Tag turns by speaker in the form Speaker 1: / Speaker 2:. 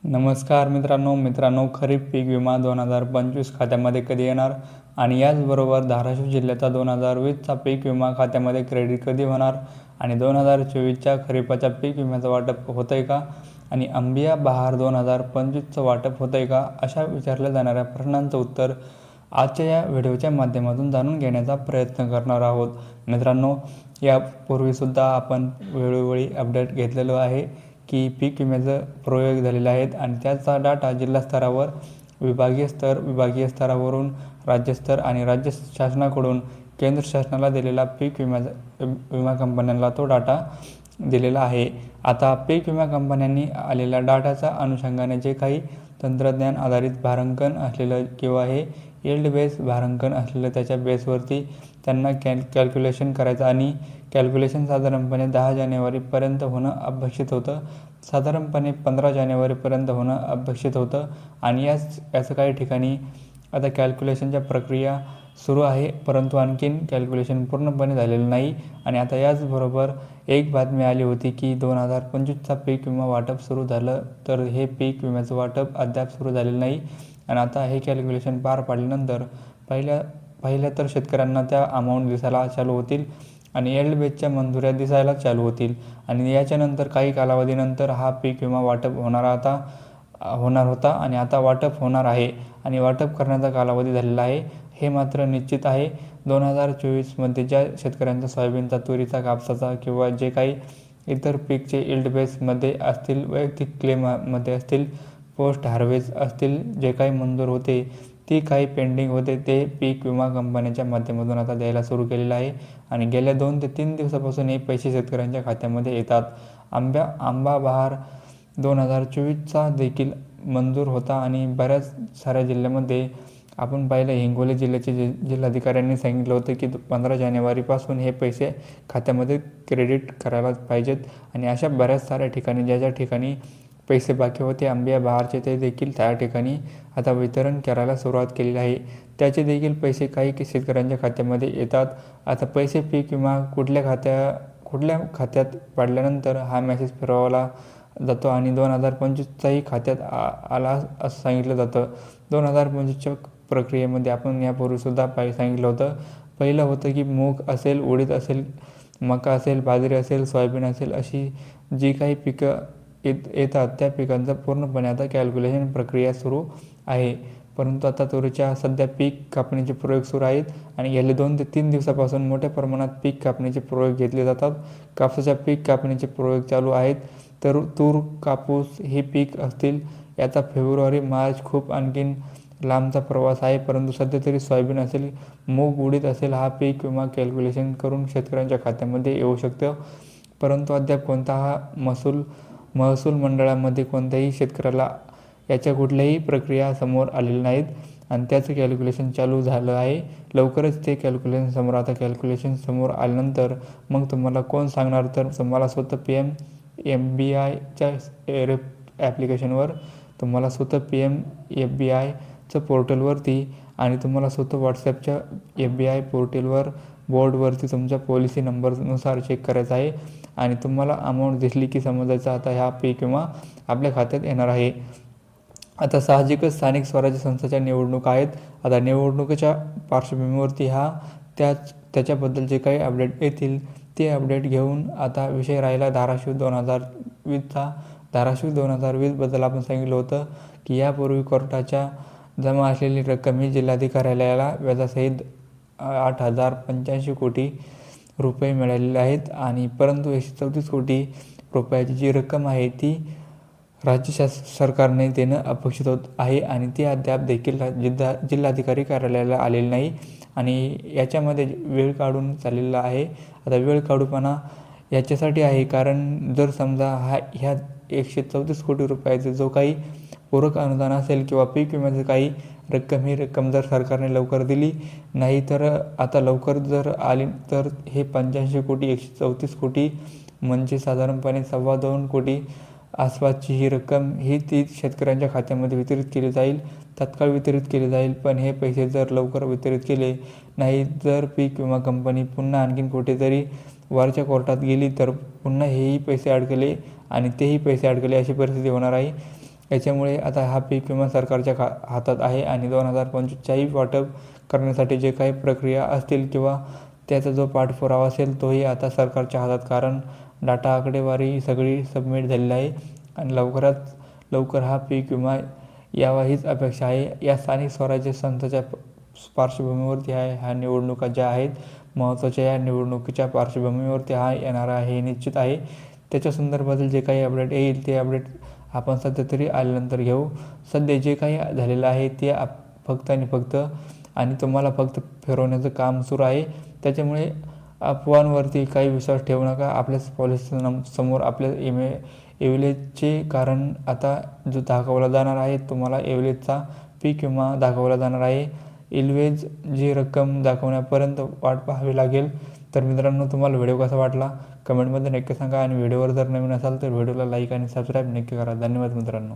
Speaker 1: नमस्कार मित्रांनो, खरीप पीक विमा 2025 खात्यामध्ये कधी येणार आणि याचबरोबर धाराशिव जिल्ह्याचा 2020चा पीक विमा खात्यामध्ये क्रेडिट कधी होणार आणि 2024च्या खरीपाच्या पीक विम्याचं वाटप होतं आहे का आणि अंबिया बहार 2025चं वाटप होतं आहे का, अशा विचारल्या जाणाऱ्या प्रश्नांचं उत्तर आजच्या या व्हिडिओच्या माध्यमातून जाणून घेण्याचा प्रयत्न करणार आहोत. मित्रांनो, यापूर्वीसुद्धा आपण वेळोवेळी अपडेट घेतलेलं आहे की पीक विम्याचं प्रयोग झालेले आहेत आणि त्याचा डाटा जिल्हा स्तरावर, विभागीय स्तरावरून राज्यस्तर आणि राज्य शासनाकडून केंद्र शासनाला दिलेला पीक विमा कंपन्यांना तो डाटा दिलेला आहे. आता पीक विमा कंपन्यांनी आलेल्या डाटाच्या अनुषंगाने जे काही तंत्रज्ञान आधारित भारांकन असलेलं किंवा हे यील्ड बेस भारांकन असलेलं, त्याच्या बेसवरती त्यांना कॅल्क्युलेशन करायचं आणि कॅल्क्युलेशन साधारणपणे 10 जानेवारीपर्यंत होणं अपेक्षित होतं. साधारणपणे 15 जानेवारीपर्यंत होणं अपेक्षित होतं आणि याचं काही ठिकाणी आता कॅल्क्युलेशनच्या प्रक्रिया सुरू आहे, परंतु आणखीन कॅल्क्युलेशन पूर्णपणे झालेलं नाही. आणि आता याचबरोबर एक बातमी आली होती की 2025चा पीक विमा वाटप सुरू झालं, तर हे पीक विम्याचं वाटप अद्याप सुरू झालेलं नाही. आणि आता हे कॅल्क्युलेशन पार पाडल्यानंतर पहिल्या तर शेतकऱ्यांना त्या अमाऊंट दिसायला चालू होतील आणि यील्ड बेसच्या मंजुऱ्या दिसायला चालू होतील आणि याच्यानंतर काही कालावधीनंतर हा पीक विमा वाटप होणार होता आणि आता वाटप होणार आहे आणि वाटप करण्याचा कालावधी झालेला आहे, हे मात्र निश्चित आहे. 2024मध्ये ज्या शेतकऱ्यांचा सोयाबीनचा, तुरीचा, कापसाचा किंवा जे काही इतर पीकचे यील्ड बेसमध्ये असतील, वैयक्तिक क्लेममध्ये असतील, पोस्ट हार्वेस्ट असतील, जे काही मंजूर होते, ती काही पेंडिंग होते, ते पीक विमा कंपन्यांच्या माध्यमातून आता द्यायला सुरू केलेलं आहे आणि गेल्या 2 ते 3 दिवसापासून हे पैसे शेतकऱ्यांच्या खात्यामध्ये येतात. आंबा बहार 2024चा देखील मंजूर होता आणि बऱ्याच साऱ्या जिल्ह्यामध्ये आपण पाहिलं, हिंगोली जिल्ह्याचे जिल्हाधिकाऱ्यांनी सांगितलं होतं की 15 जानेवारीपासून हे पैसे खात्यामध्ये क्रेडिट करायला पाहिजेत आणि अशा बऱ्याच साऱ्या ठिकाणी ज्या ठिकाणी पैसे बाकी होते अंबिया बहारचे, ते देखील त्या ठिकाणी आता वितरण करायला सुरुवात केलेली आहे. त्याचे देखील पैसे काही शेतकऱ्यांच्या खात्यामध्ये येतात. आता पैसे पीक विमा कुठल्या खात्यात पाडल्यानंतर हा मेसेज फिरवला जातो आणि 2025चाही खात्यात आला असं सांगितलं जातं. 2025च्या प्रक्रियेमध्ये आपण यापूर्वीसुद्धा सांगितलं होतं. पहिलं होतं की मूग असेल, उडीद असेल, मका असेल, बाजरी असेल, सोयाबीन असेल, अशी जी काही पिकं येतात त्या पिकांचं पूर्णपणे आता कॅल्क्युलेशन प्रक्रिया सुरू आहे. परंतु आता तुरीच्या सध्या पीक कापणीचे प्रयोग सुरू आहेत आणि गेले 2 ते 3 दिवसापासून मोठ्या प्रमाणात पीक कापणीचे प्रयोग घेतले जातात. कापसाच्या पीक कापणीचे प्रयोग चालू आहेत. तर तूर, कापूस हे पीक असतील, याचा फेब्रुवारी, मार्च खूप आणखीन लांबचा प्रवास आहे. परंतु सध्या तरी सोयाबीन असेल, मूग, उडीद असेल, हा पीक विमा कॅल्क्युलेशन करून शेतकऱ्यांच्या खात्यामध्ये येऊ शकतं. परंतु अद्याप कोणता महसूल मंडळामध्ये कोणत्याही शेतकऱ्याला याच्या कुठल्याही प्रक्रिया समोर आलेल्या नाहीत आणि त्याचं कॅल्क्युलेशन चालू झालं आहे. लवकरच ते कॅल्क्युलेशन समोर आल्यानंतर मग तुम्हाला कोण सांगणार, तर तुम्हाला स्वतः PMFBIच्या ॲप्लिकेशनवर, तुम्हाला स्वतः PMFBIचं पोर्टलवरती आणि तुम्हाला स्वतः व्हॉट्सॲपच्या FBI पोर्टलवर बोर्डवरती तुमच्या पॉलिसी नंबरनुसार चेक करायचं आहे आणि तुम्हाला अमाऊंट दिसली की समजायचं आता ह्या पीक विमा आपल्या खात्यात येणार आहे. आता साहजिकच स्थानिक स्वराज्य संस्थांच्या निवडणुका आहेत. आता निवडणुकीच्या पार्श्वभूमीवरती त्याच्याबद्दल जे काही अपडेट येतील ते अपडेट घेऊन आता विषय राहिला धाराशिव 2020चा. धाराशिव 2020बद्दल आपण सांगितलं होतं की यापूर्वी कोर्टाच्या जमा असलेली रक्कम ही जिल्हाधिकाऱ्याला व्याजासहित 8,085 कोटी रुपये मिळालेले आहेत आणि परंतु 134 कोटी रुपयाची जी रक्कम आहे ती राज्य सरकारने देणं अपेक्षित होत आहे आणि ती अद्याप देखील जिल्हाधिकारी कार्यालयाला आलेली नाही आणि याच्यामध्ये वेळ काढून चाललेला आहे. आता वेळ काढूपणा याच्यासाठी आहे कारण जर समजा ह्या 134 कोटी रुपयाचा जो काही पूरक अनुदान असेल किंवा पीक विम्याचं काही रक्कम, ही रक्कम जर सरकारने लवकर दिली नाही, तर आता लवकर जर आली तर हे 85 कोटी 134 कोटी म्हणजे साधारणपणे 2.25 कोटी आसपासची ही रक्कम ती शेतकऱ्यांच्या खात्यामध्ये वितरित केली जाईल, तात्काळ वितरित केली जाईल. पण हे पैसे जर लवकर वितरित केले नाही, जर पीक विमा कंपनी पुन्हा आणखीन कुठेतरी वरच्या कोर्टात गेली तर पुन्हा हेही पैसे अडकले आणि तेही पैसे अडकले, अशी परिस्थिती होणार आहे. याच्यामुळे आता हा पीक विमा सरकारच्या हातात आहे आणि 2025च्याही वाटप करण्यासाठी जे काही प्रक्रिया असतील किंवा त्याचा जो पाठपुरावा असेल तोही आता सरकारच्या हातात, कारण डाटा आकडेवारी सगळी सबमिट झालेली आहे आणि लवकरात लवकर हा पीक विमा यावा हीच अपेक्षा आहे. या स्थानिक स्वराज्य संस्थेच्या पार्श्वभूमीवरती ह्या निवडणुका ज्या आहेत महत्त्वाच्या, या निवडणुकीच्या पार्श्वभूमीवरती हा येणार आहे हे निश्चित आहे. त्याच्या संदर्भातील जे काही अपडेट येईल ते अपडेट आपण सध्या तरी आल्यानंतर घेऊ. सध्या जे काही झालेलं आहे ते फक्त आणि फक्त आणि तुम्हाला फक्त फिरवण्याचं काम सुरू आहे. त्याच्यामुळे अफवांवरती काही विश्वास ठेवू नका. आपल्या पॉलिसी समोर आपल्या एव्हरेजचे कारण आता जो दाखवला जाणार आहे, तुम्हाला एव्हरेजचा पीक विमा दाखवला जाणार आहे. एव्हरेज जी रक्कम दाखवण्यापर्यंत वाट पाहावी लागेल. तर मित्रांनो, तुम्हाला व्हिडिओ कसा वाटला कमेंटमध्ये नक्की सांगा आणि व्हिडिओवर जर नवीन असाल तर व्हिडिओला लाईक आणि सबस्क्राईब नक्की करा. धन्यवाद मित्रांनो.